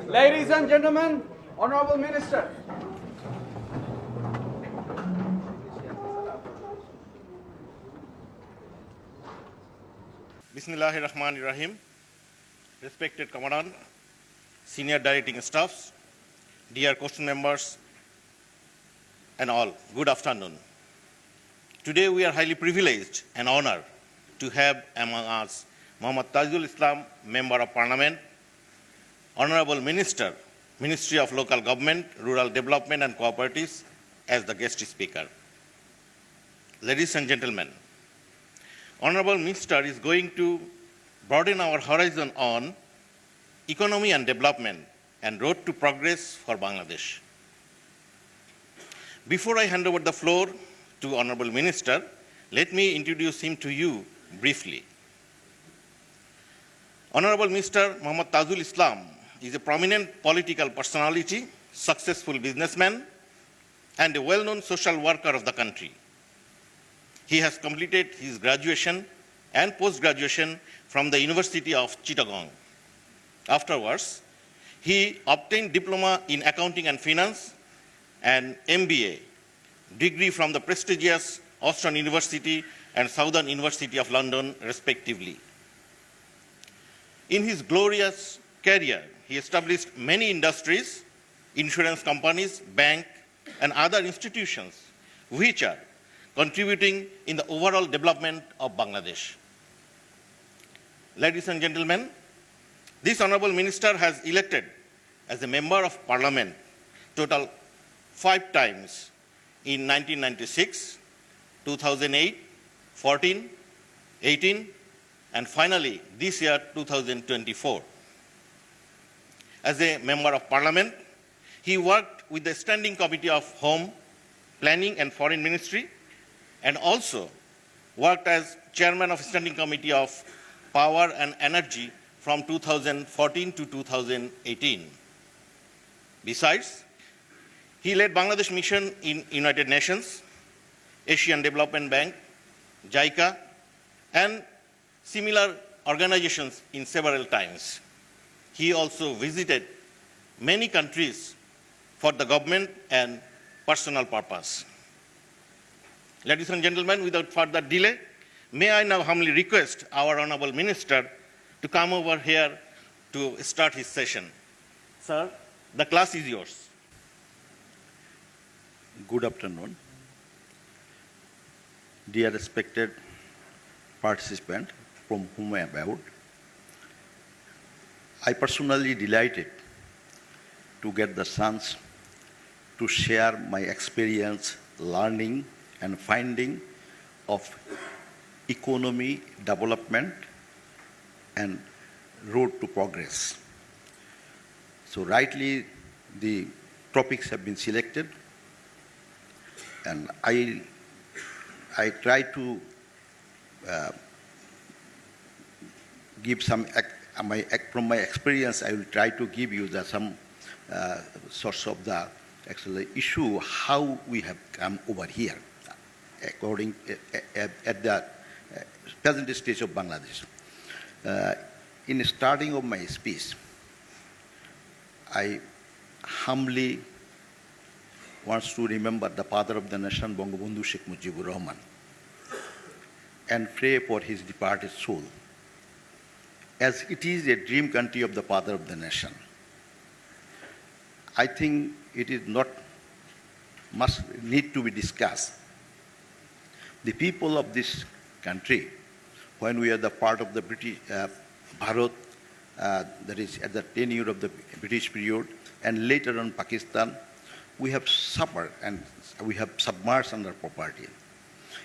Ladies and gentlemen, Honorable Minister. Bismillahir Rahmanir Rahim. Respected Commandant, Senior Directing Staffs, dear question members, and all, good afternoon. Today we are highly privileged and honored to have among us Muhammad Tajul Islam, Member of Parliament, Honorable Minister, Ministry of Local Government, Rural Development and Cooperatives, as the guest speaker. Ladies and gentlemen, Honorable Minister is going to broaden our horizon on economy and development and road to progress for Bangladesh. Before I hand over the floor to Honorable Minister, let me introduce him to you briefly. Honorable Minister Muhammad Tajul Islam is a prominent political personality, successful businessman, and a well-known social worker of the country. He has completed his graduation and post-graduation from the University of Chittagong. Afterwards, he obtained diploma in accounting and finance and MBA degree from the prestigious Austin University and Southern University of London, respectively. In his glorious career, he established many industries, insurance companies, banks, and other institutions which are contributing in the overall development of Bangladesh. Ladies and gentlemen, this Honorable Minister has elected as a Member of Parliament total 5 times in 1996, 2008, 14, 18, and finally this year 2024. As a Member of Parliament, he worked with the Standing Committee of Home, Planning and Foreign Ministry, and also worked as Chairman of Standing Committee of Power and Energy from 2014 to 2018. Besides, he led Bangladesh Mission in United Nations, Asian Development Bank, JICA, and similar organizations in several times. He also visited many countries for the government and personal purpose. Ladies and gentlemen, without further delay, may I now humbly request our Honorable Minister to come over here to start his session. Sir, the class is yours. Good afternoon. Dear respected participant from whom I am about, I personally delighted to get the chance to share my experience, learning and finding of economy development and road to progress. So rightly the topics have been selected, and I try to give some from my experience. I will try to give you some sorts of the actually issue how we have come over here, according at the present stage of Bangladesh. In the starting of my speech, I humbly wants to remember the father of the nation, Bangabandhu Sheikh Mujibur Rahman, and pray for his departed soul, as it is a dream country of the father of the nation. I think it is not must need to be discussed. The people of this country, when we are the part of the British Bharat, that is at the tenure of the British period, and later on Pakistan, we have suffered and we have submerged under poverty.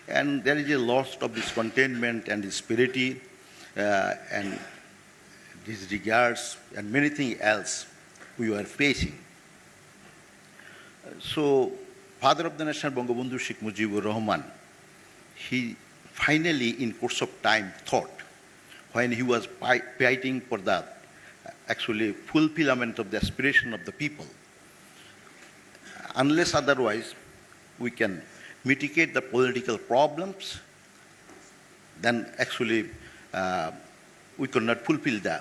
And there is a loss of this contentment and disparity and disregards and many things else we are facing. So, father of the nation, Bangabandhu Sheikh Mujibur Rahman, he finally, in course of time, thought, when he was fighting for the actually fulfillment of the aspiration of the people, unless otherwise we can mitigate the political problems, then actually we could not fulfill the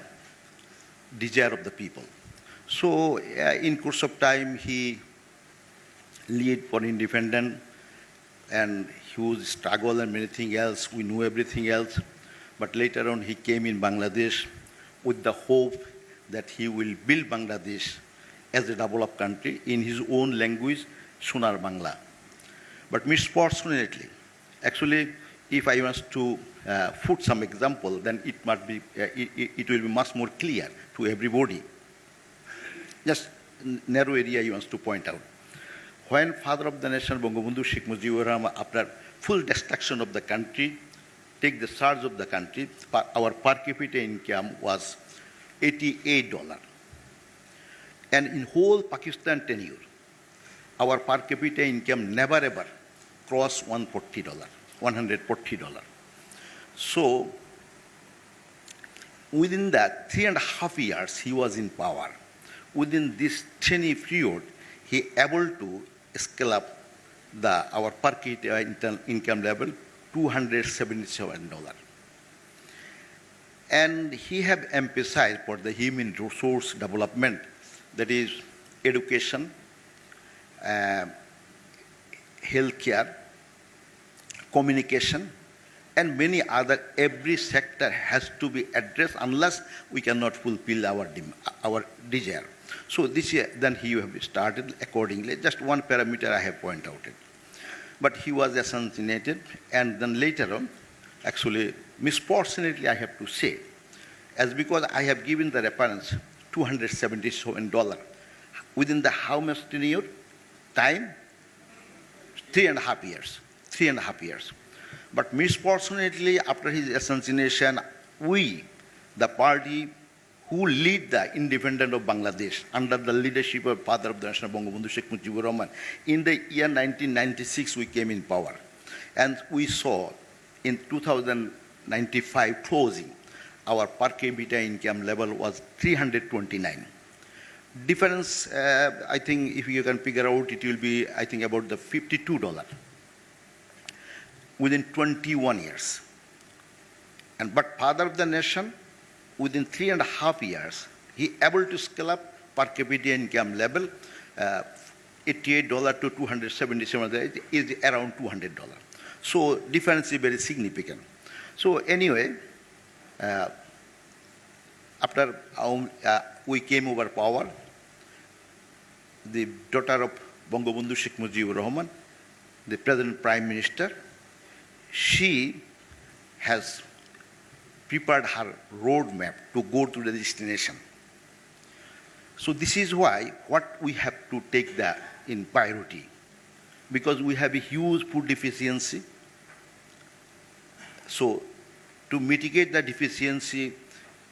desire of the people. So in course of time, he lead for independence and huge struggle and many things else. We knew everything else. But later on, he came in Bangladesh with the hope that he will build Bangladesh as a developed country in his own language, Sonar Bangla. But misfortunately, actually, if I want to put some example, then it must be, it will be much more clear to everybody. Just narrow area I want to point out. When father of the nation, Bangabandhu Sheikh Mujibur Rahman, after full destruction of the country, take the charge of the country, our per capita income was $88. And in whole Pakistan tenure, our per capita income never ever crossed $140. So within that 3.5 years he was in power. Within this 10-year period, he able to scale up our per capita income level $277. And he have emphasized for the human resource development, that is education, healthcare, communication, and many other. Every sector has to be addressed unless we cannot fulfill our desire. So this year, then he have started accordingly. Just one parameter I have pointed out. But he was assassinated, and then later on, actually, misfortunately, I have to say, as because I have given the reference $277 within the how much tenure? Time? 3.5 years. 3.5 years. But misfortunately, after his assassination, we, the party who lead the independence of Bangladesh under the leadership of father of the nation, Bangabandhu Sheikh Mujibur Rahman, in the year 1996, we came in power. And we saw in 2095 closing, our per capita income level was 329. Difference, I think if you can figure out, it will be, I think, about the $52 within 21 years. But father of the nation, within 3.5 years, he able to scale up per capita income level, $88 to $277 is around $200. So difference is very significant. So anyway, after we came over power, the daughter of Bangabandhu Sheikh Mujibur Rahman, the present Prime Minister, she has prepared her roadmap to go to the destination. So this is why what we have to take that in priority, because we have a huge food deficiency. So to mitigate the deficiency,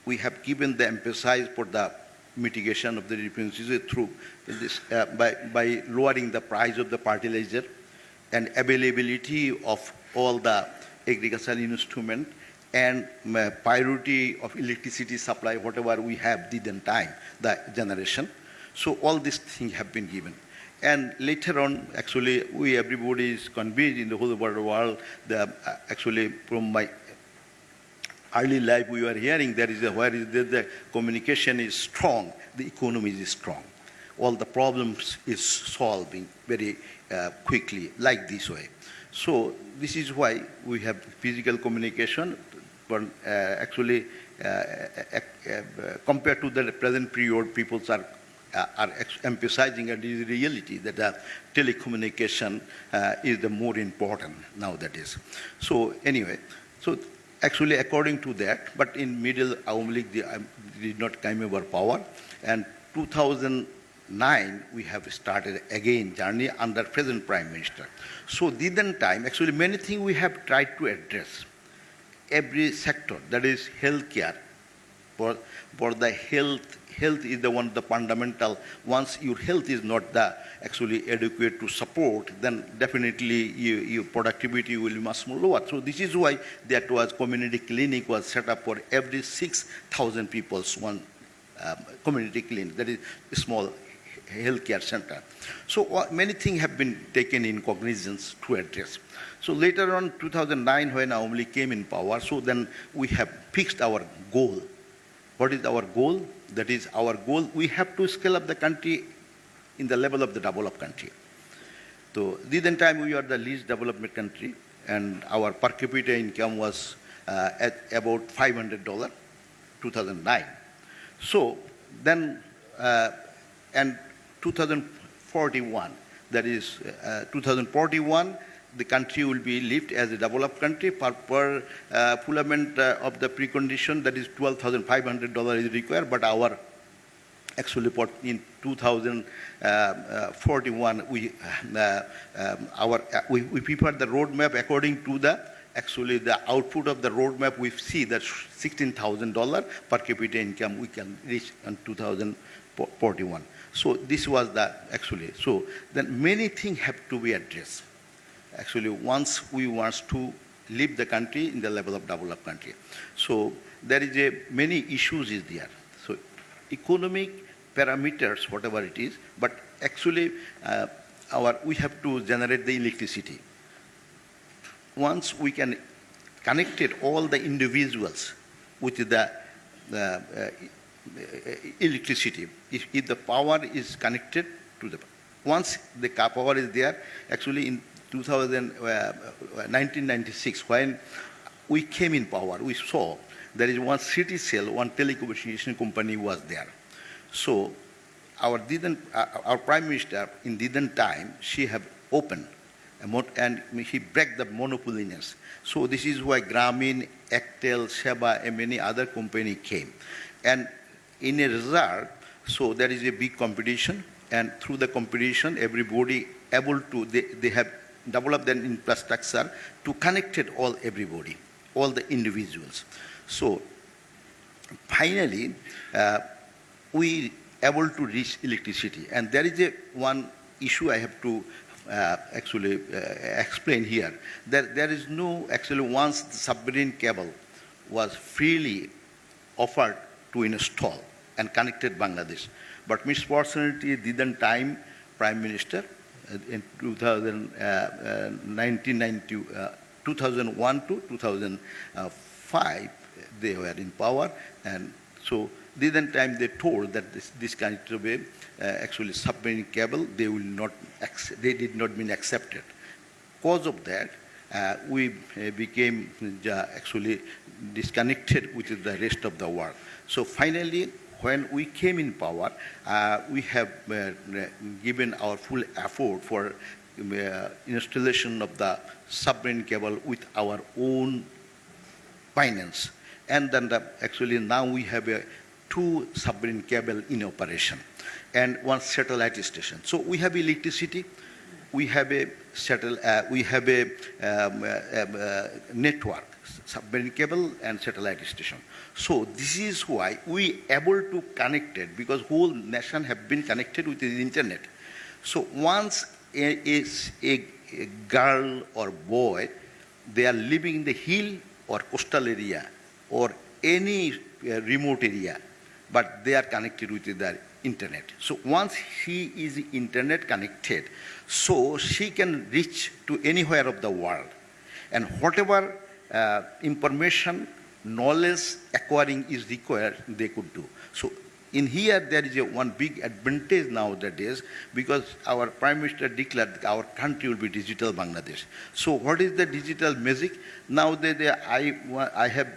we have given the emphasis for the mitigation of the deficiency through this, by lowering the price of the fertilizer and availability of all the agricultural instrument and priority of electricity supply, whatever we have did time, the generation. So all these things have been given. And later on, actually, everybody is convinced in the whole world, actually from my early life we were hearing there is where is the communication is strong, the economy is strong. All the problems is solving very quickly, like this way. So this is why we have physical communication, but actually compared to the present period, people are emphasizing a reality that telecommunication is the more important now that is. So anyway, so actually according to that, but in middle Awami League did not come over power, and 2009 we have started again journey under present Prime Minister. So within time, actually many things we have tried to address. Every sector, that is healthcare, for the health is the one of the fundamental. Once your health is not actually adequate to support, then definitely your productivity will be much more lower. So this is why that was community clinic was set up for every 6,000 people's one community clinic, that is a small healthcare center. So many things have been taken in cognizance to address. So later on, 2009, when Awami League came in power, so then we have fixed our goal What is our goal? That is our goal. We have to scale up the country in the level of the developed country. So this time we are the least developed country, and our per capita income was at about $500, 2009. So then, and 2041, that is 2041, the country will be lived as a developed country. Per fulfillment of the precondition, that is $12,500 is required, but our actually in 2041 we prepared the roadmap according to the actually the output of the roadmap. We see that $16,000 per capita income we can reach in 2041. So this was the actually. So then many things have to be addressed. Actually, once we want to leave the country in the level of developed country. So there is many issues is there. So economic parameters, whatever it is, but actually we have to generate the electricity. Once we can connect all the individuals with the electricity, if the power is connected to the, once the power is there, actually in 1996, when we came in power, we saw there is one city cell, one telecommunication company was there. So our Prime Minister in didn't time, she have opened and he break the monopoliness. So this is why Grameen, Actel, Sheba, and many other company came. And in a result, so there is a big competition, and through the competition, everybody able to, they have developed an infrastructure to connect everybody, all the individuals. So finally, we able to reach electricity. And there is one issue I have to actually explain here. There is no, actually once the submarine cable was freely offered to install and connected Bangladesh. But misfortunately didn't time Prime Minister in 2001 to 2005, they were in power, and so didn't time they told that this kind of a actually submarine cable they did not been accepted. Because of that, we became actually disconnected with the rest of the world. So finally, when we came in power, we have given our full effort for installation of the submarine cable with our own finance. And then actually now we have 2 submarine cable in operation and 1 satellite station. So we have electricity, we have a network, submarine cable and satellite station. So this is why we able to connect it, because whole nation have been connected with the internet. So once a girl or boy, they are living in the hill or coastal area or any remote area, but they are connected with the internet. So once she is internet connected, so she can reach to anywhere of the world. And whatever information, knowledge acquiring is required, they could do. So in here, there is one big advantage nowadays, because our Prime Minister declared that our country will be digital Bangladesh. So what is the digital magic? Now I have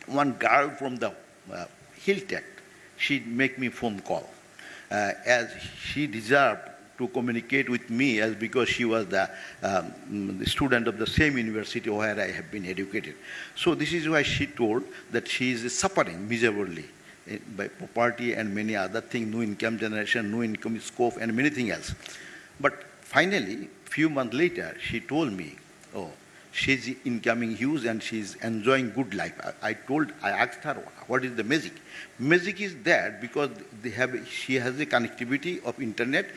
one girl from the Hilltech, she make me phone call, as she deserved to communicate with me, as because she was the student of the same university where I have been educated. So this is why she told that she is suffering miserably by poverty and many other things, no income generation, no income scope, and many things else. But finally, few months later, she told me, oh, she's incoming huge and she's enjoying good life. I asked her, what is the magic? Magic is that because she has a connectivity of internet,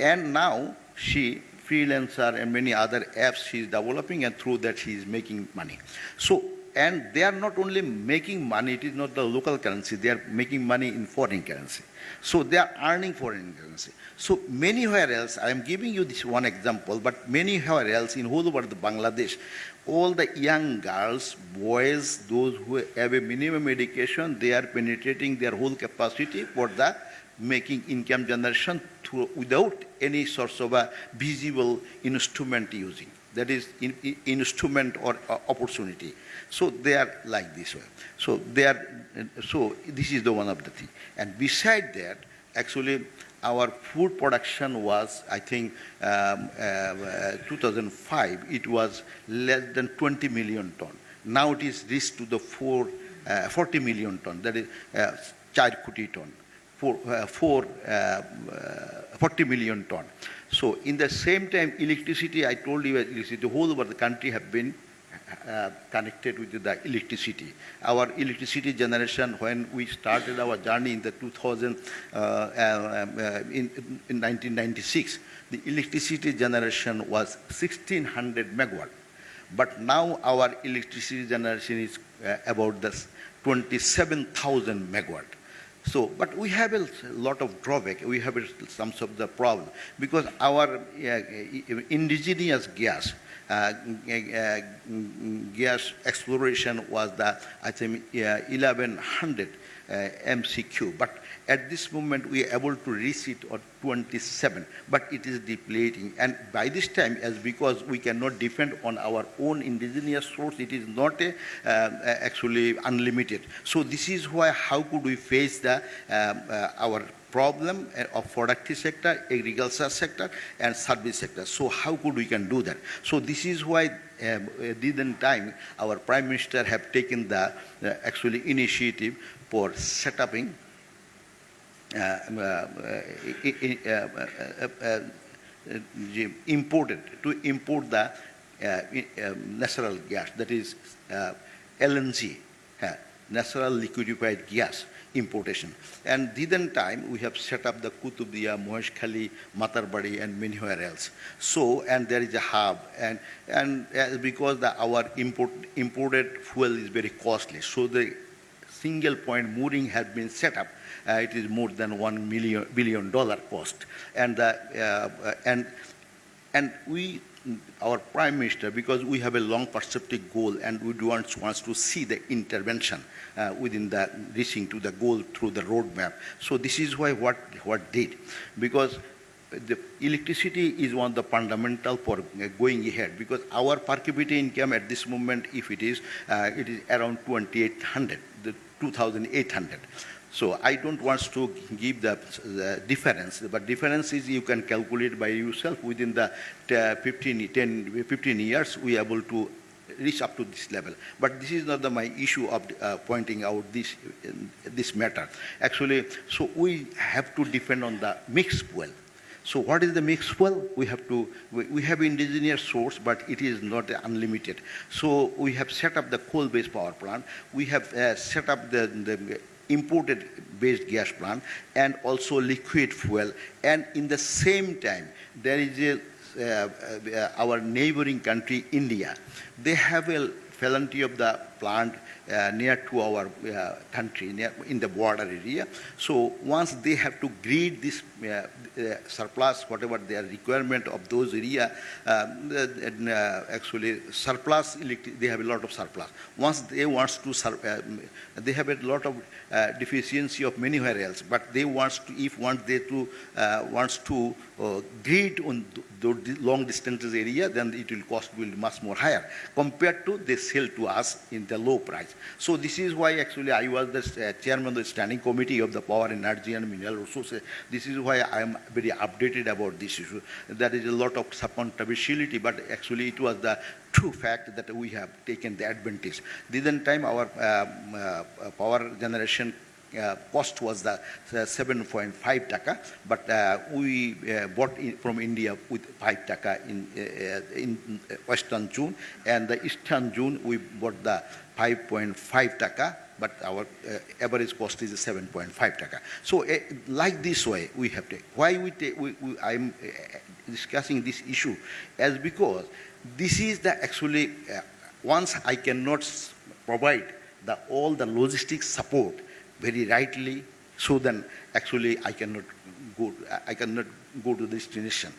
and now she freelancer and many other apps she is developing, and through that she is making money. So and they are not only making money, it is not the local currency, they are making money in foreign currency. So they are earning foreign currency. So anywhere else, I am giving you this one example, but anywhere else in whole over the Bangladesh, all the young girls, boys, those who have a minimum education, they are penetrating their whole capacity for the making income generation without any source of a visible instrument using. That is instrument or opportunity. So they are like this way. So they are. So this is the one of the thing. And beside that, actually, our food production was, I think, 2005. It was less than 20 million ton. Now it is reached to the 40 million ton. That is 4 koti ton. 40 million ton. So in the same time, electricity, I told you, electricity, the whole over the country have been connected with the electricity. Our electricity generation, when we started our journey in the 2000, in 1996, the electricity generation was 1600 megawatt. But now our electricity generation is about this 27,000 megawatt. So, but we have a lot of drawback. We have some of the problem because our indigenous gas, gas exploration was the, I think, 1100 MCQ. But at this moment, we are able to reach it at 27, but it is depleting. And by this time, as because we cannot depend on our own indigenous source, it is not actually unlimited. So this is why, how could we face the our problem of productive sector, agriculture sector, and service sector. So how could we can do that? So this is why within time our Prime Minister have taken the actually initiative for setting import the natural gas, that is LNG, natural liquefied gas importation. And within time, we have set up the Kutubdia, Moheshkhali, Matarbari, and anywhere else. So, and there is a hub, and because our imported fuel is very costly, so the single point mooring has been set up. It is more than $1 billion cost, and we, our Prime Minister, because we have a long perspective goal, and we wants to see the intervention within the reaching to the goal through the roadmap. So this is why what did, because the electricity is one of the fundamental for going ahead, because our per capita income at this moment, if it is around 2,800, the 2,800. So I don't want to give the difference, but difference is you can calculate by yourself. Within the 15 years, we are able to reach up to this level. But this is not my issue of pointing out this matter. Actually, so we have to depend on the mixed fuel. So what is the mixed fuel? We have indigenous source, but it is not unlimited. So we have set up the coal-based power plant. We have set up the imported based gas plant and also liquid fuel. And in the same time, there is our neighboring country, India. They have a plenty of the plant near to our country, in the border area. So once they have to grid this surplus, whatever their requirement of those area, actually surplus, they have a lot of surplus. Once they want to, they have a lot of deficiency of anywhere else, but they wants to, if want they to wants to grid on the long distances area, then it will cost will much more higher compared to they sell to us in the low price. So this is why actually I was the chairman of the standing committee of the power, energy and mineral resources. This is why I am very updated about this issue. There is a lot of controversiality, but actually it was the true fact that we have taken the advantage. This time our power generation cost was the 7.5 taka, but we bought from India with 5 taka in Western June, and the Eastern June we bought the 5.5 taka, but our average cost is 7.5 taka. So like this way we have to. Why I'm discussing this issue as because this is the actually once I cannot provide all the logistics support very rightly, so then actually I cannot go to the destination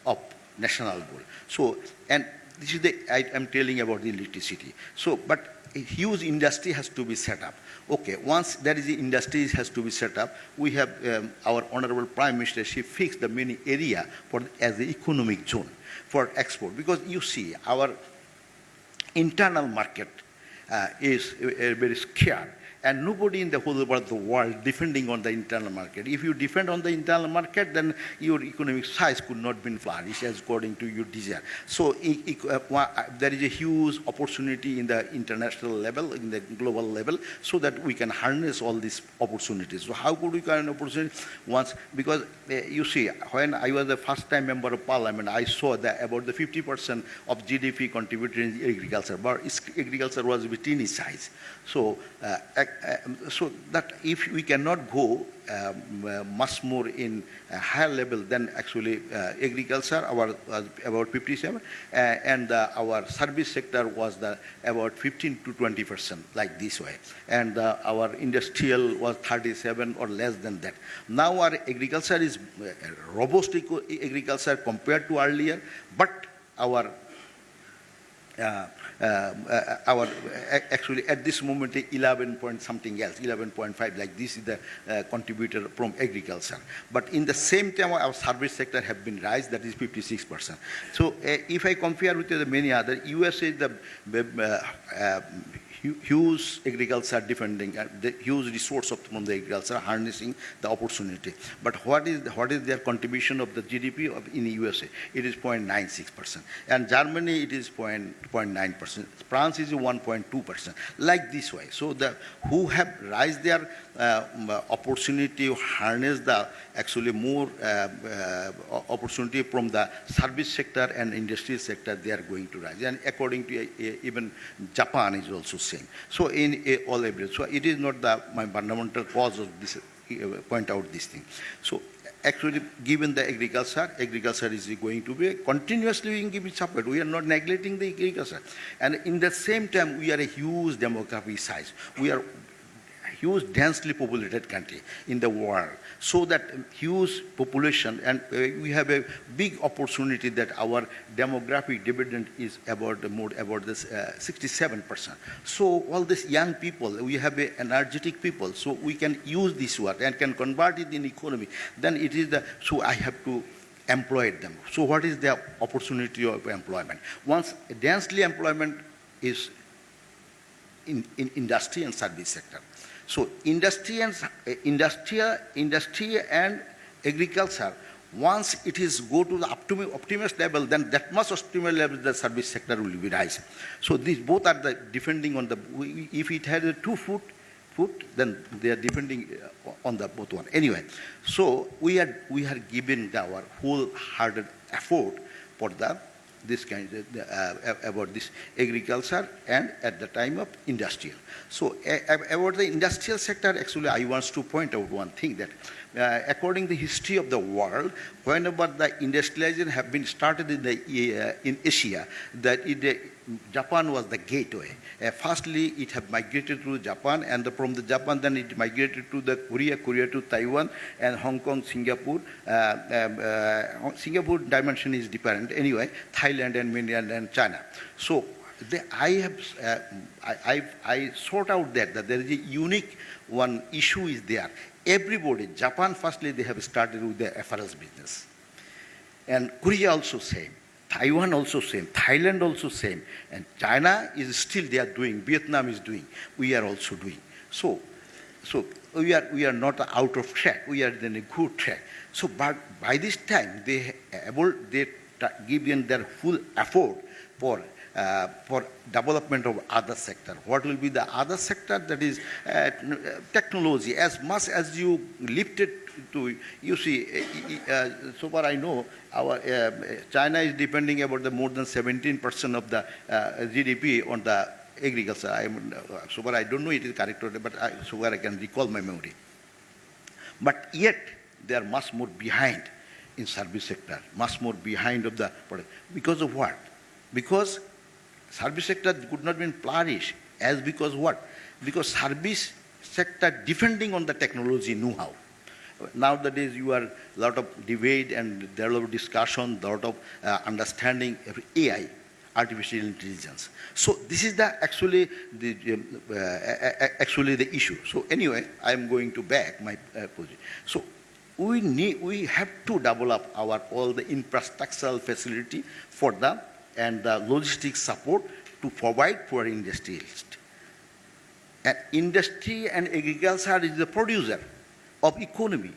of national goal. So, and this is I am telling about the electricity. So, but a huge industry has to be set up. Okay, once there is the industry has to be set up, we have our Honorable Prime Minister, she fixed the many area as the economic zone for export. Because you see, our internal market is very scarce. And nobody in the whole of the world defending on the internal market. If you defend on the internal market, then your economic size could not be flourished as according to your desire. So there is a huge opportunity in the international level, in the global level, so that we can harness all these opportunities. So how could we get an opportunity? Once, because you see, when I was the first time member of parliament, I saw that about the 50% of GDP contributed in agriculture, but agriculture was a teeny size. So, so that if we cannot go much more in a higher level than actually agriculture, about 57, and our service sector was about 15 to 20%, like this way, and our industrial was 37 or less than that. Now our agriculture is robust agriculture compared to earlier, but our actually at this moment 11 point something else, 11.5, like this is the contributor from agriculture. But in the same time our service sector have been rise, that is 56%. So if I compare with the many other, USA is the huge agriculture defending, the huge resource from the agriculture harnessing the opportunity. But what is their contribution of the GDP in the USA? It is 0.96%. And Germany, it is 0.9%. France is 1.2%. Like this way. So who have raised their opportunity to harness the actually more opportunity from the service sector and industrial sector, they are going to rise. And according to even Japan is also same. So in all areas, so it is not my fundamental cause of this, point out this thing. So actually given the agriculture is going to be continuously giving support. We are not neglecting the agriculture. And in the same time, we are a huge demographic size. We are huge densely populated country in the world, so that huge population, and we have a big opportunity that our demographic dividend is about this 67%. So all these young people, we have energetic people, so we can use this work and can convert it in economy. Then it is so I have to employ them. So what is the opportunity of employment? Once densely employment is in industry and service sector. So industry and agriculture, once it is go to the optimist level, then that much optimal level the service sector will be rise. So these both are the depending on the, if it has a 2 foot, then they are depending on the both one. Anyway, so we are giving our wholehearted effort for this kind about this agriculture and at the time of industrial. So about the industrial sector, actually I want to point out one thing, that according to the history of the world, whenever the industrialization have been started in Asia, that Japan was the gateway. Firstly, it have migrated to Japan, and from the Japan, then it migrated to the Korea to Taiwan, and Hong Kong, Singapore. Singapore dimension is different. Anyway, Thailand and mainland and China. So I sort out that there is a unique one issue is there. Everybody, Japan firstly, they have started with the FRS business. And Korea also same. Taiwan also same, Thailand also same, and China is still they are doing, Vietnam is doing, we are also doing. So we are not out of track, we are in a good track. So but by this time they give in their full effort for development of other sector. What will be the other sector? That is technology. As much as you lift it to, you see, so far I know, our China is depending about the more than 17% of the GDP on the agriculture. So far I don't know it is correct or not, but so far I can recall my memory. But yet they are much more behind in service sector, much more behind of the product. Because of what? Because service sector could not be flourished As because what? Because service sector depending on the technology know-how. Nowadays, you are a lot of debate and there are a lot of discussion, a lot of understanding of AI, artificial intelligence. So this is the actually the issue. So anyway, I am going to back my position. So we have to develop our all the infrastructural facility for the and the logistics support to provide for industrialists. And industry and agriculture is the producer of economy.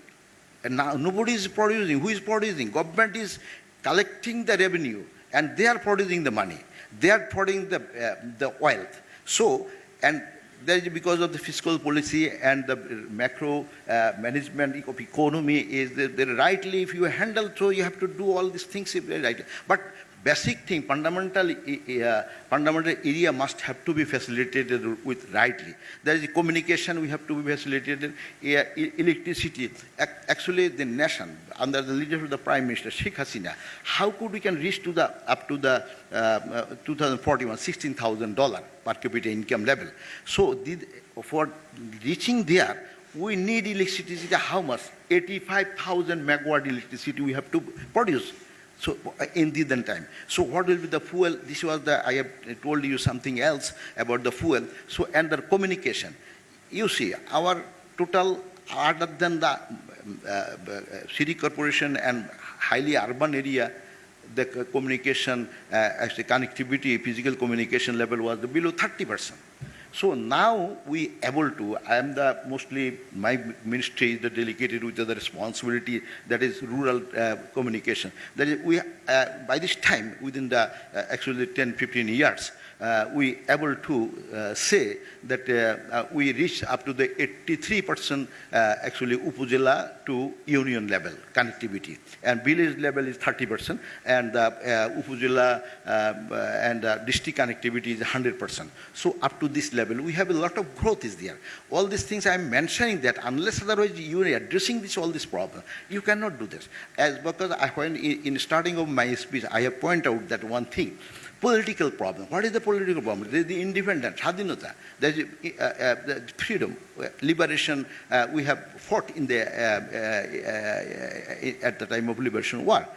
And now nobody is producing. Who is producing? Government is collecting the revenue and they are producing the money. They are producing the wealth. So, and that is because of the fiscal policy and the macro management of economy is that rightly if you handle, so you have to do all these things rightly. But basic thing, fundamental area must have to be facilitated with rightly. There is communication, we have to be facilitated, electricity. Actually, the nation, under the leadership of the Prime Minister, Sheikh Hasina, how could we can reach to the, up to the 2041, $16,000 per capita income level. So for reaching there, we need electricity, how much? 85,000 megawatt electricity we have to produce. So in the then time. So what will be the fuel? This was the, I have told you something else about the fuel. So and the communication. You see, our total, other than the city corporation and highly urban area, the communication, actually connectivity, physical communication level was below 30%. So now we able to, I am the mostly, my ministry is the delegated with the responsibility that is rural communication. That is, we, by this time, within the actually 10, 15 years, we able to say that we reach up to the 83% actually Upazila to union level connectivity, and village level is 30%, and Upazila and district connectivity is 100%. So up to this level, we have a lot of growth is there. All these things I am mentioning that unless otherwise you are addressing this all this problem, you cannot do this. As because when in starting of my speech, I have pointed out that one thing. Political problem. What is the political problem? There is the independence, Hadinata. There is the freedom, liberation. We have fought in the at the time of liberation war.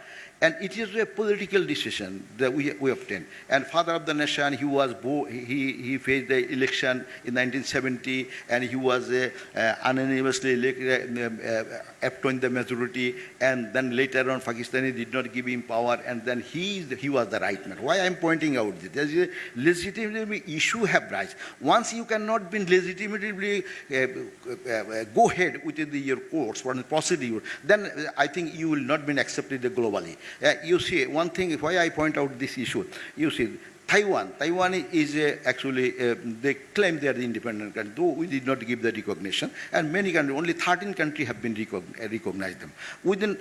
And it is a political decision that we obtained. And father of the nation, he was he faced the election in 1970, and he was unanimously obtained the majority. And then later on, Pakistani did not give him power, and then he was the right man. Why I am pointing out this? There is a legitimacy issue have rise. Once you cannot be legitimately go ahead with your courts for the procedure, then I think you will not be accepted globally. You see, one thing, why I point out this issue, you see, Taiwan is actually, they claim they are the independent country, though we did not give the recognition, and many countries, only 13 countries have been recognized them. Within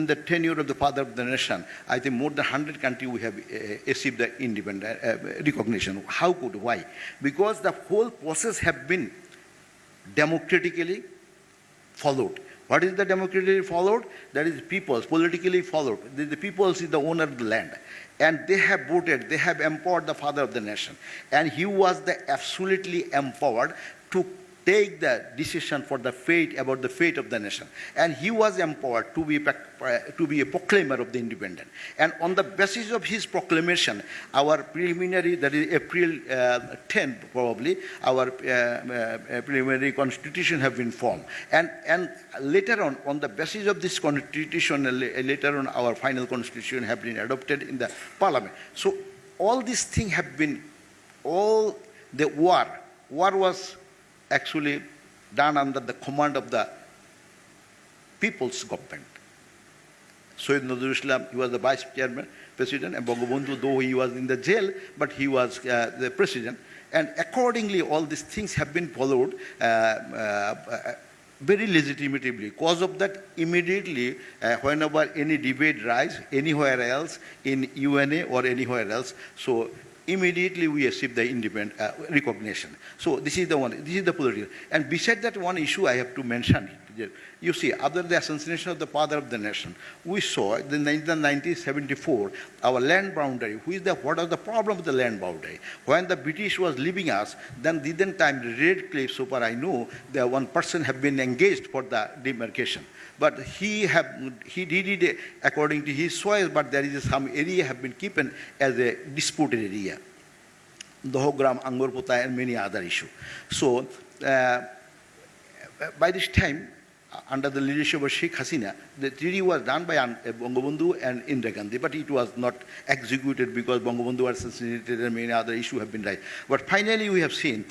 the tenure of the father of the nation, I think more than 100 countries we have achieved the independent recognition. How could, why? Because the whole process have been democratically followed. What is the democratically followed? That is peoples, politically followed. The peoples is the owner of the land. And they have voted, they have empowered the father of the nation. And he was the absolutely empowered to take the decision for the fate, about the fate of the nation. And he was empowered to be a proclaimer of the independence. And on the basis of his proclamation, our preliminary, that is April 10th probably, our preliminary constitution have been formed. And later on the basis of this constitution, later on our final constitution have been adopted in the parliament. So all these things have been, all the war was actually done under the command of the people's government. Syed Nazrul Islam, he was the vice chairman, president, and Bangabandhu, though he was in the jail, but he was the president. And accordingly, all these things have been followed very legitimately. Because of that, immediately, whenever any debate rise anywhere else, in UNA or anywhere else, so immediately we achieve the independent recognition. So this is the one, this is the political. And beside that one issue I have to mention it. You see, after the assassination of the father of the nation, we saw in 1974 our land boundary. What was the problem with the land boundary? When the British was leaving us, then time Red Cliff, so far I know, the one person have been engaged for the demarcation. But he did it according to his choice, but there is some area have been kept as a disputed area. Dohogram, Angorpota, and many other issues. So, by this time, under the leadership of Sheikh Hasina, the treaty was done by Bangabandhu and Indira Gandhi, but it was not executed because Bangabandhu was assassinated and many other issues have been raised. But finally, we have seen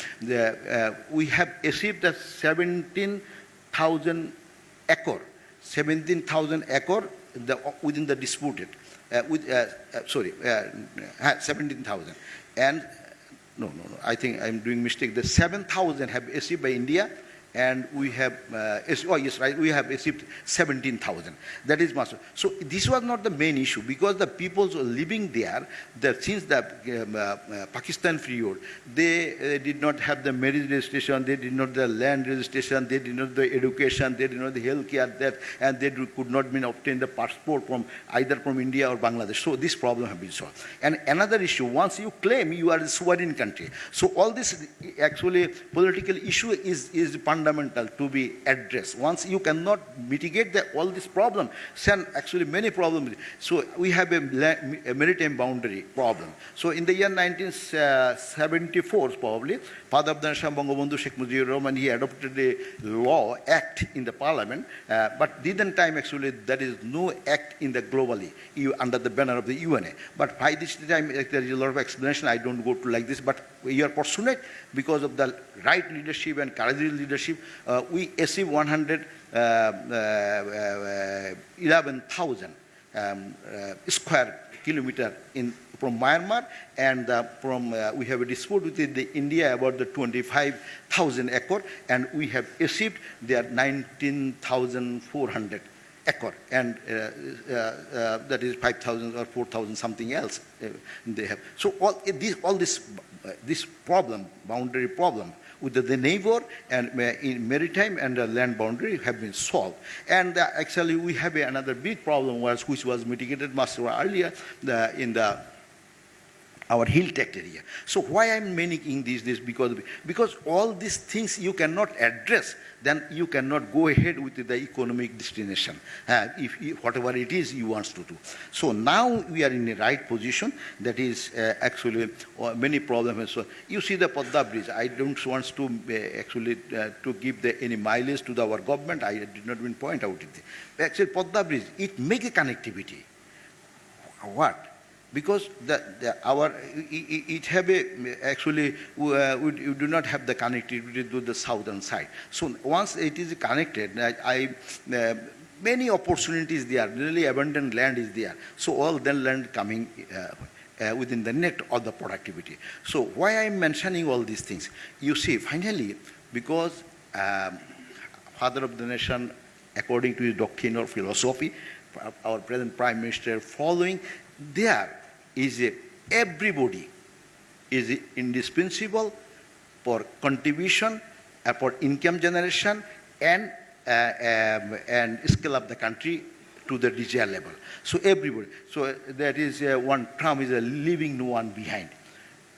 we have achieved the 17,000 acre within the disputed, 17,000. And no, I think I'm doing mistake. The 7,000 have achieved by India, and we have, we have received 17,000. That is massive. So this was not the main issue because the people living there, since the Pakistan period, they did not have the marriage registration, they did not have the land registration, they did not have the education, they did not have the health care, and they could not obtain the passport from either from India or Bangladesh. So this problem has been solved. And another issue, once you claim you are a sovereign country, so all this actually political issue is fundamental to be addressed. Once you cannot mitigate all this problem, then actually many problems. So we have a maritime boundary problem. So in the year 1974, probably, Father of the Nation Bangabandhu Sheikh Mujibur Rahman, he adopted a law, act in the parliament, but didn't time actually there is no act in the globally under the banner of the UNA. But by this time there is a lot of explanation. I don't go to like this, but we are fortunate because of the right leadership and courageous leadership. We achieved 11,000 square kilometer from Myanmar, and we have a dispute with India about the 25,000 acre, and we have achieved their 19,400 acre, and that is 5,000 or 4,000 something else they have. So all this problem, boundary problem, with the neighbor and in maritime and the land boundary have been solved. And actually we have another big problem which was mitigated much earlier in our hill tech area. So why I'm mentioning this because all these things you cannot address, then you cannot go ahead with the economic destination, if whatever it is you want to do. So now we are in the right position. That is actually many problems. So you see the Padma Bridge. I don't want to actually to give any mileage to our government. I did not even point out it. Actually, Padma Bridge, it makes a connectivity. What? Because it have actually we do not have the connectivity to the southern side. So once it is connected, many opportunities there. Really abundant land is there. So all the land coming within the net of the productivity. So why I am mentioning all these things? You see, finally, because Father of the Nation, according to his doctrine or philosophy, our present Prime Minister following, there is everybody is indispensable for contribution, for income generation, and scale up the country to the desired level. So everybody. So that is one term is leaving no one behind.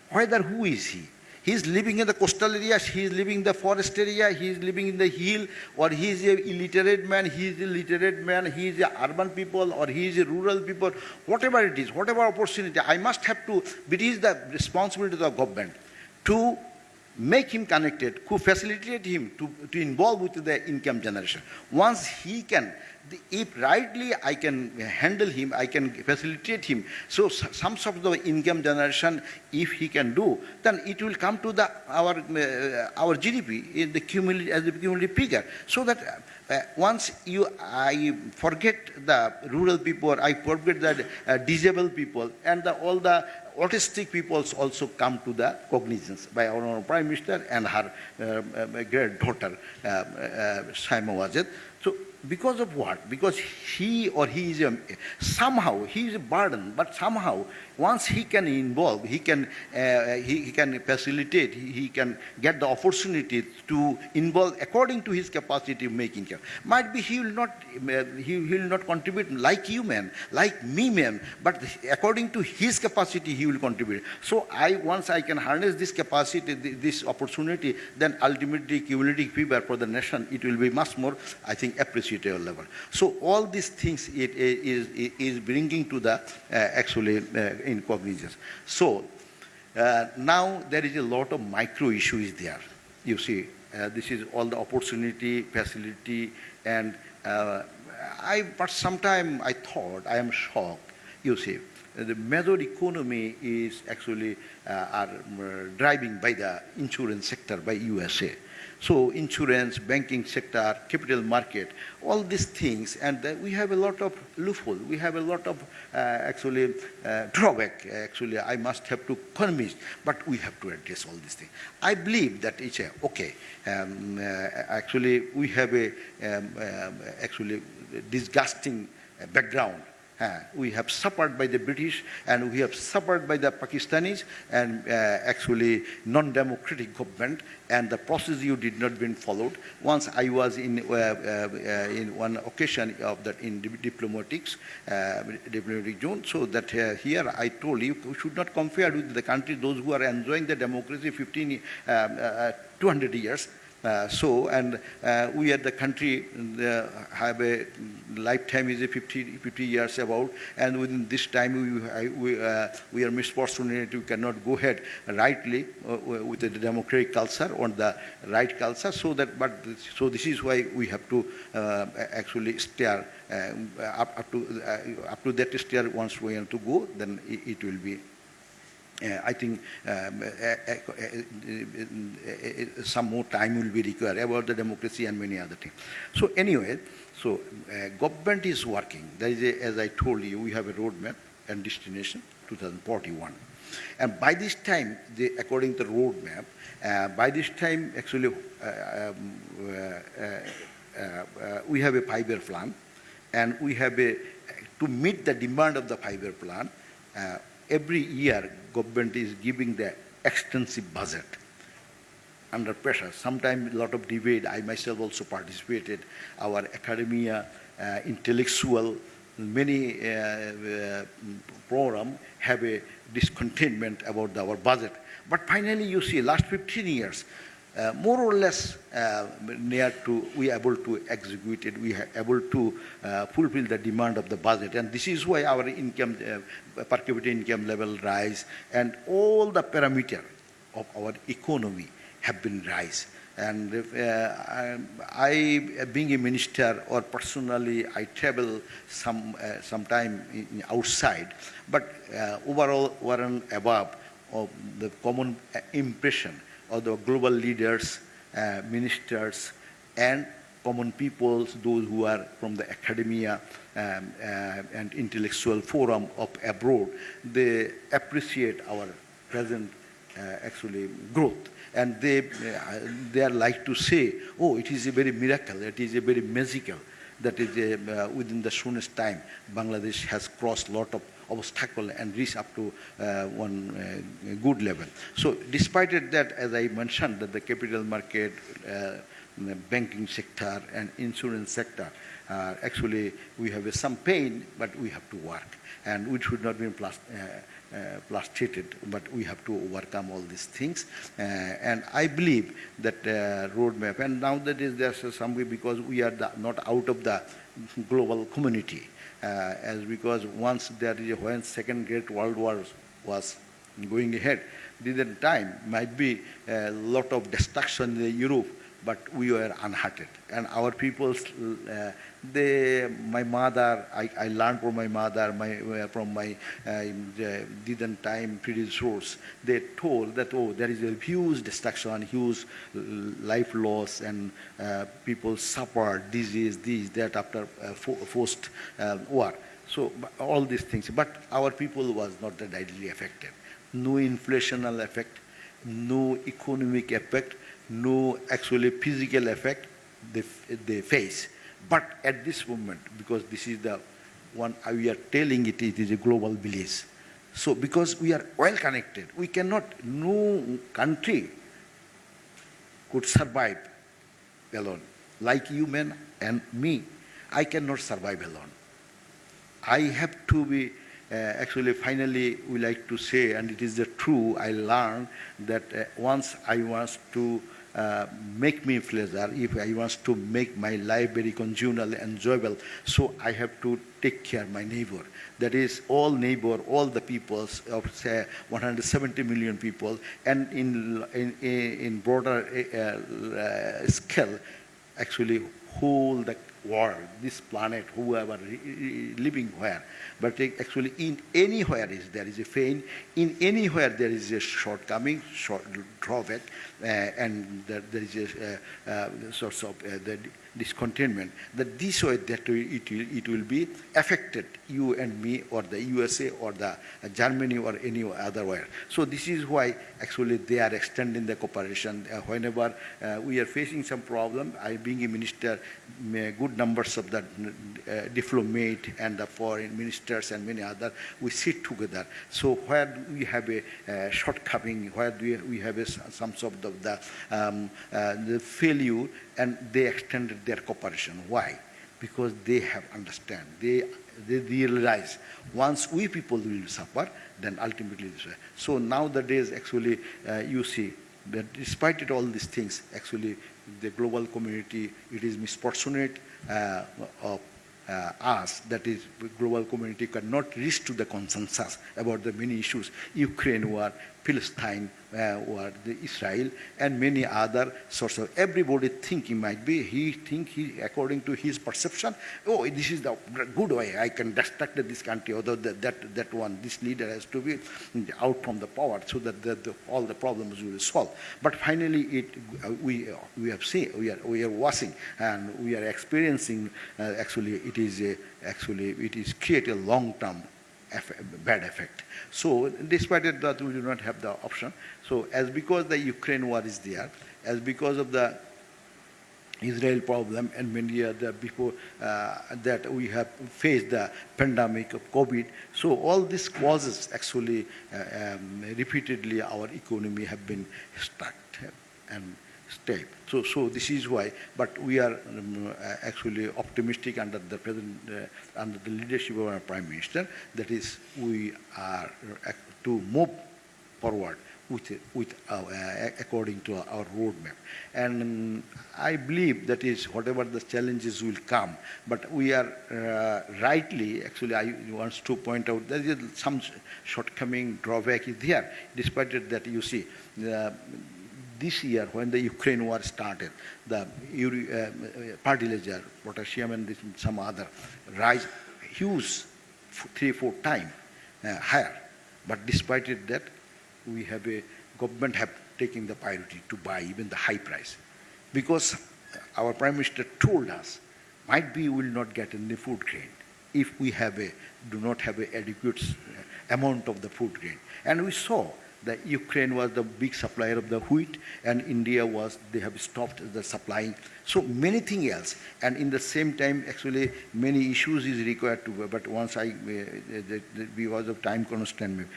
Whether who is he? He is living in the coastal areas, he is living in the forest area, he is living in the hill, or he is a illiterate man, he is a literate man, he is a urban people, or he is a rural people, whatever it is, whatever opportunity, I must have to, it is the responsibility of the government to make him connected, to facilitate him to involve with the income generation. Once he can, if rightly I can handle him, I can facilitate him. So some sort of income generation, if he can do, then it will come to our GDP in the cumulative figure. So that once I forget the rural people, I forget the disabled people, and all the autistic people also come to the cognizance by our Prime Minister and her great daughter, Saima Wazed. So Because of what? Because he is somehow he is a burden, but somehow once he can involve, he can he can facilitate, he can get the opportunity to involve according to his capacity of making. Might be he will not contribute like you man, like me man, but according to his capacity he will contribute. So once I can harness this capacity, this opportunity, then ultimately cumulative fever for the nation, it will be much more, I think, appreciated level. So all these things it is bringing to the actually in cognizance. So now there is a lot of micro issues there. You see, this is all the opportunity, facility, and but sometimes I thought, I am shocked. You see, the major economy is actually are driving by the insurance sector, by USA. So insurance, banking sector, capital market, all these things, and we have a lot of loophole. We have a lot of actually drawback. Actually, I must have to convince, but we have to address all these things. I believe that it's okay. Actually, we have a actually disgusting background. We have suffered by the British and we have suffered by the Pakistanis and actually non-democratic government, and the procedure did not been followed. Once I was in one occasion of that in diplomatic zone, so that here I told you we should not compare with the country those who are enjoying the democracy 200 years. We at the country have a lifetime is a 50 years about, and within this time we are misfortunate, we cannot go ahead rightly with the democratic culture or the right culture. So this is why we have to actually steer up to that steer. Once we have to go, then it will be. I think some more time will be required about the democracy and many other things. So anyway, government is working. There is as I told you, we have a roadmap and destination 2041. And by this time, according to the roadmap, by this time actually we have a 5-year plan, and we have to meet the demand of the 5-year plan. Every year, government is giving the extensive budget under pressure. Sometimes a lot of debate. I myself also participated. Our academia, intellectual, many program have a discontentment about our budget. But finally, you see, last 15 years, more or less near to we are able to execute it, we are able to fulfill the demand of the budget, and this is why our income per capita income level rise, and all the parameter of our economy have been rise. And I, being a minister, or personally, I travel sometime outside, but overall, over and above, of the common impression of the global leaders, ministers, and common peoples, those who are from the academia and intellectual forum of abroad, they appreciate our present actually growth. And they are like to say, oh, it is a very miracle, it is a very magical, that is within the soonest time, Bangladesh has crossed a lot of obstacle and reach up to one good level. So despite that, as I mentioned, that the capital market, the banking sector and insurance sector, actually we have some pain, but we have to work, and which should not be frustrated, but we have to overcome all these things. And I believe that roadmap, and now that is there's some way, because we are not out of the global community, as because once there is when Second Great World War was going ahead, this time might be a lot of destruction in Europe, but we were unhurted. And our peoples, my mother, I learned from my mother, from my didn't time previous source, they told that, oh, there is a huge destruction, huge life loss, and people suffer disease, this, that after forced war. So all these things, but our people was not directly affected. No inflational effect, no economic effect, no actually physical effect they face. But at this moment, because this is the one we are telling it, it is a global village. So because we are well connected, we cannot, no country could survive alone. Like you men and me, I cannot survive alone. I have to be, actually, finally, we like to say, and it is the true, I learned that once I want to make me pleasure, if I want to make my life very congenial, enjoyable, so I have to take care of my neighbor. That is, all neighbor, all the peoples of, say, 170 million people, and in broader scale, actually, whole the world, this planet, whoever living where. But actually, in anywhere there is a pain, in anywhere there is a shortcoming, drawback, and there is a source of the discontentment. That this way that it will be affected you and me, or the USA, or the Germany, or any other way. So this is why actually they are extending the cooperation. Whenever we are facing some problem, I being a minister, good numbers of the diplomat and the foreign ministers and many other, we sit together. So where we have a shortcoming, where we have some sort of the failure, and they extended their cooperation. Why? Because they have understand. They realize once we people will suffer, then ultimately this way. So nowadays, actually, you see that despite it all these things, actually, the global community, it is misfortunate of us, that is, global community cannot reach to the consensus about the many issues, Ukraine war, Palestine war, the Israel, and many other sorts of, everybody thinking might be, he according to his perception, oh, this is the good way, I can destruct this country, although that one, this leader has to be out from the power so that all the problems will be solved. But finally, we have seen, we are watching, and we are experiencing, actually, it is create a long-term bad effect. So despite it that we do not have the option. So as because the Ukraine war is there, as because of the Israel problem and many other before that we have faced the pandemic of COVID. So all these causes actually repeatedly our economy have been stuck and stable. So this is why, but we are actually optimistic under the present, under the leadership of our Prime Minister, that is, we are to move forward with according to our roadmap. And I believe that is whatever the challenges will come, but we are rightly, actually I want to point out there is some shortcoming, drawback is there, despite that you see, this year, when the Ukraine war started, the fertilizer, potassium, and some other rise huge 3-4 times higher. But despite it that, we have a government have taken the priority to buy even the high price, because our Prime Minister told us, might be we will not get any food grain if we do not have an adequate amount of the food grain. And we saw that Ukraine was the big supplier of the wheat, and India they have stopped the supplying. So many things else, and in the same time, actually, many issues is required to, but once because of time constraint,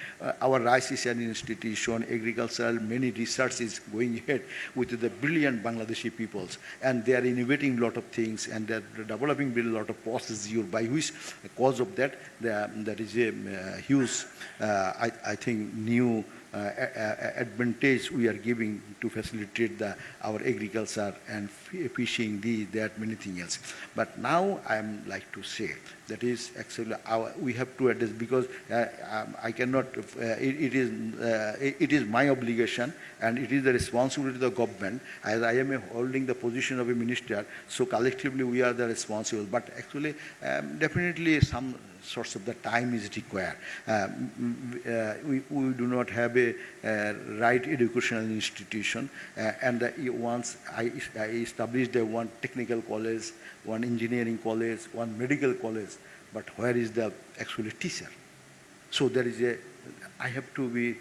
our Rice Research Institution, agricultural, many research is going ahead with the brilliant Bangladeshi peoples, and they are innovating a lot of things, and they are developing a lot of processes by which, cause of that, there is a huge, I think, new advantage we are giving to facilitate our agriculture and fishing, that many things else. But now I am like to say that is actually we have to address, because I cannot. It is my obligation, and it is the responsibility of the government. As I am holding the position of a minister, so collectively we are the responsible. But actually, definitely some sorts of the time is required. We do not have a right educational institution, and once I established one technical college, one engineering college, one medical college, but where is the actually teacher? So there is a I have to be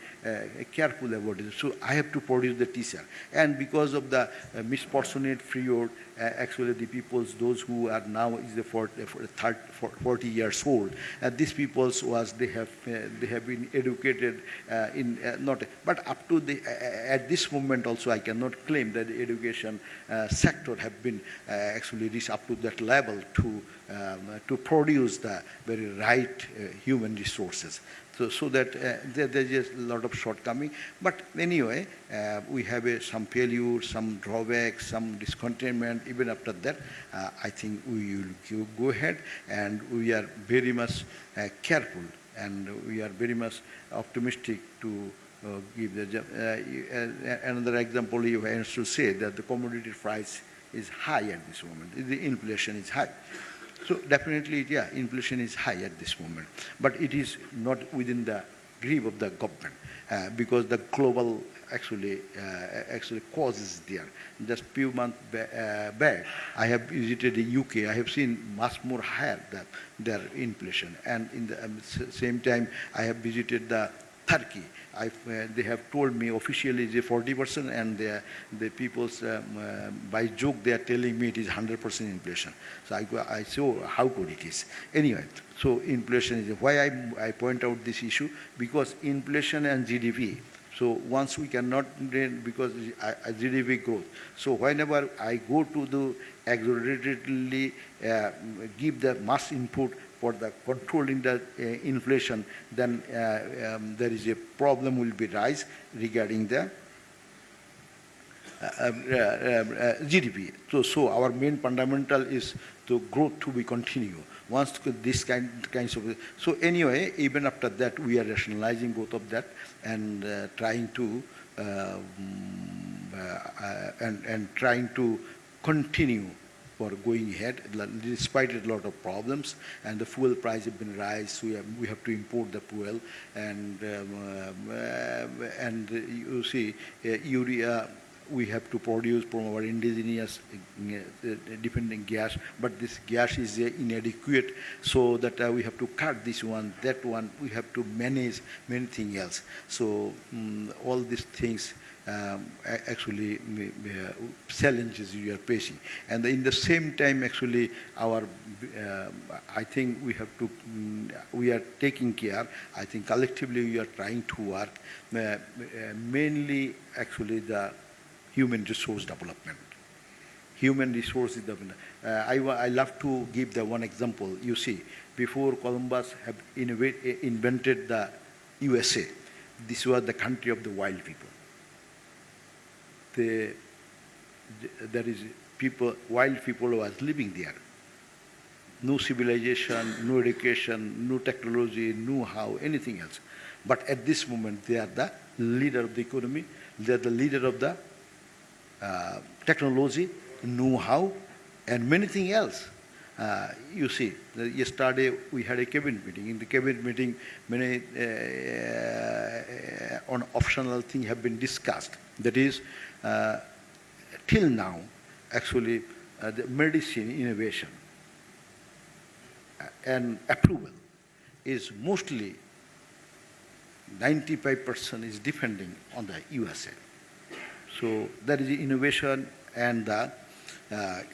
careful about it. So I have to produce the teacher. And because of the misfortunate period, actually the peoples, those who are now is the 40 years old, these peoples they have been educated in not, but up to the at this moment also I cannot claim that the education sector have been actually reached up to that level to produce the very right human resources. So that there's just a lot of shortcoming. But anyway, we have some failures, some drawbacks, some discontentment. Even after that, I think we will go ahead, and we are very much careful, and we are very much optimistic to give the another example. You have to say that the commodity price is high at this moment. The inflation is high. So definitely, yeah, inflation is high at this moment, but it is not within the grip of the government because the global actually cause is there. Just few months back, I have visited the UK. I have seen much more higher their inflation, and in the same time, I have visited the Turkey. They have told me officially it is 40%, and the people's by joke they are telling me it is 100% inflation. So I saw how good it is. Anyway, so inflation is why I point out this issue, because inflation and GDP. So once we cannot, because GDP growth. So whenever I go to the exaggeratedly give the mass input for the controlling the inflation, then there is a problem will be rise regarding the GDP. So our main fundamental is the growth to be continue. Once this kinds of, so anyway, even after that, we are rationalizing both of that and trying to and trying to continue for going ahead, despite a lot of problems, and the fuel price have been raised. So we have to import the fuel, and you see, urea we have to produce from our indigenous dependent gas, but this gas is inadequate, so that we have to cut this one, that one. We have to manage many things else. So all these things. Actually challenges you are facing, and in the same time actually our I think we have to we are taking care. I think collectively we are trying to work mainly actually the human resource development. Human resources development. I love to give the one example. You see, before Columbus have invented the USA, this was the country of the wild people. There is people, wild people who was living there. No civilization, no education, no technology, no how, anything else. But at this moment, they are the leader of the economy, they are the leader of the technology, know-how, and many things else. You see, yesterday we had a cabinet meeting. In the cabinet meeting, many on optional things have been discussed. That is, till now, actually, the medicine innovation and approval is mostly 95% is depending on the USA. So there is innovation and the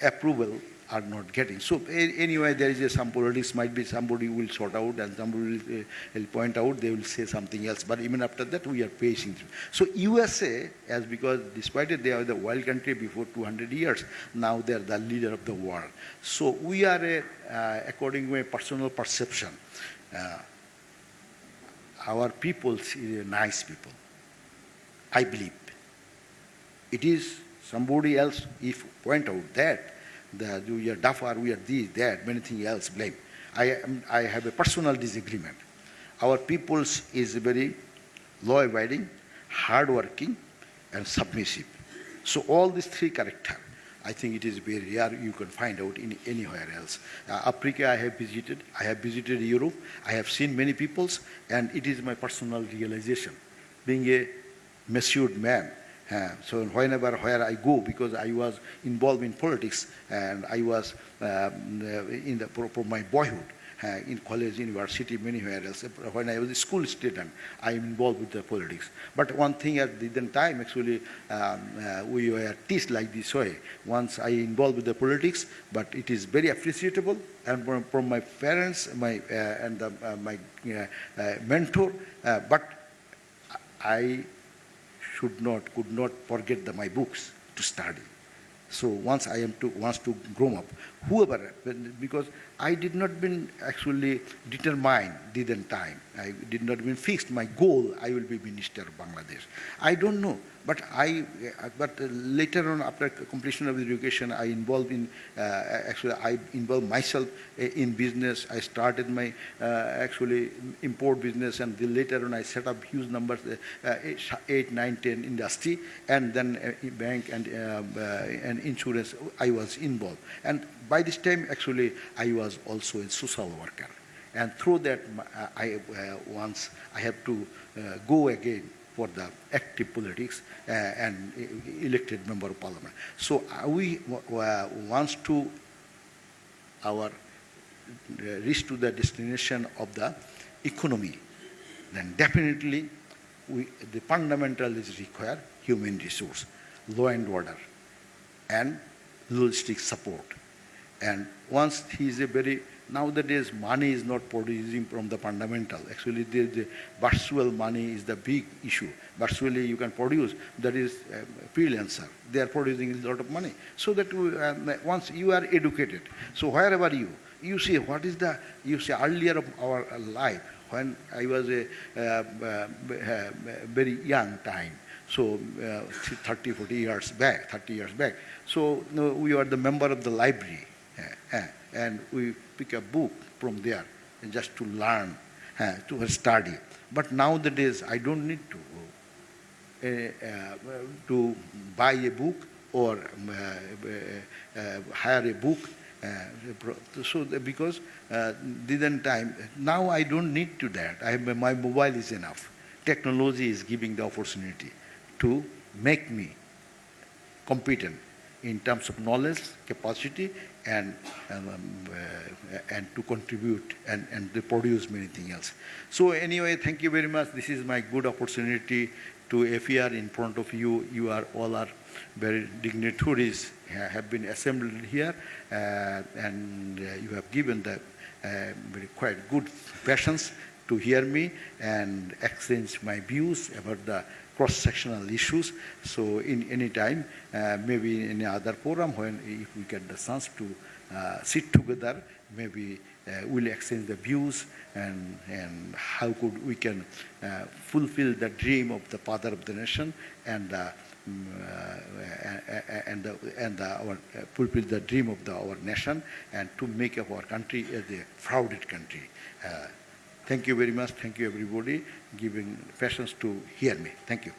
approval are not getting. So anyway, there is some politics, might be somebody will sort out and somebody will point out, they will say something else. But even after that, we are facing through. So USA, as because despite it, they are the wild country before 200 years, now they are the leader of the world. So we are, according to my personal perception, our people is nice people. I believe. It is somebody else, if point out that we are duffer, we are this, that, many things else, blame. I have a personal disagreement. Our people's is very law-abiding, hard-working, and submissive. So all these three characters, I think it is very rare you can find out in anywhere else. Africa I have visited Europe, I have seen many peoples, and it is my personal realization. Being a matured man, so where I go, because I was involved in politics and I was from my boyhood, in college, university, anywhere else. When I was a school student, I'm involved with the politics. But one thing at the time, actually, we were teased like this way. Once I involved with the politics, but it is very appreciable, and from my parents, my mentor, but I could not forget my books to study. So once I wants to grow up, whoever, because I did not been actually determined didn't time. I did not been fixed my goal. I will be Minister of Bangladesh. I don't know, but later on, after completion of education, I involved in actually I involved myself in business. I started my actually import business, and later on I set up huge numbers, 8, 9, 10 industry, and then bank and insurance. I was involved, and by this time actually I was also a social worker, and through that once I have to go again for the active politics and elected member of parliament. So we wants to reach to the destination of the economy, then definitely the fundamental is require human resource, law and order, and logistic support. And once he is a very, nowadays money is not producing from the fundamental. Actually, the virtual money is the big issue. Virtually you can produce, that is freelancer. They are producing a lot of money. So that once you are educated, so wherever you see what is the, you see earlier of our life, when I was a very young time, so 30 years back. So we are the member of the library, and we pick a book from there and just to learn, to study. But nowadays I don't need to buy a book or hire a book. Because didn't time, now I don't need to that. My mobile is enough. Technology is giving the opportunity to make me competent in terms of knowledge, capacity, and to contribute and to produce many things else. So anyway, thank you very much. This is my good opportunity to appear in front of you. You are all are very dignitaries have been assembled here, and you have given the very quite good patience to hear me and exchange my views about the cross-sectional issues. So in any time, maybe in any other forum, when if we get the chance to sit together, maybe we'll exchange the views and how could we can fulfill the dream of the father of the nation and fulfill the dream of our nation, and to make our country as a proud country. Thank you very much. Thank you, everybody, giving patience to hear me. Thank you.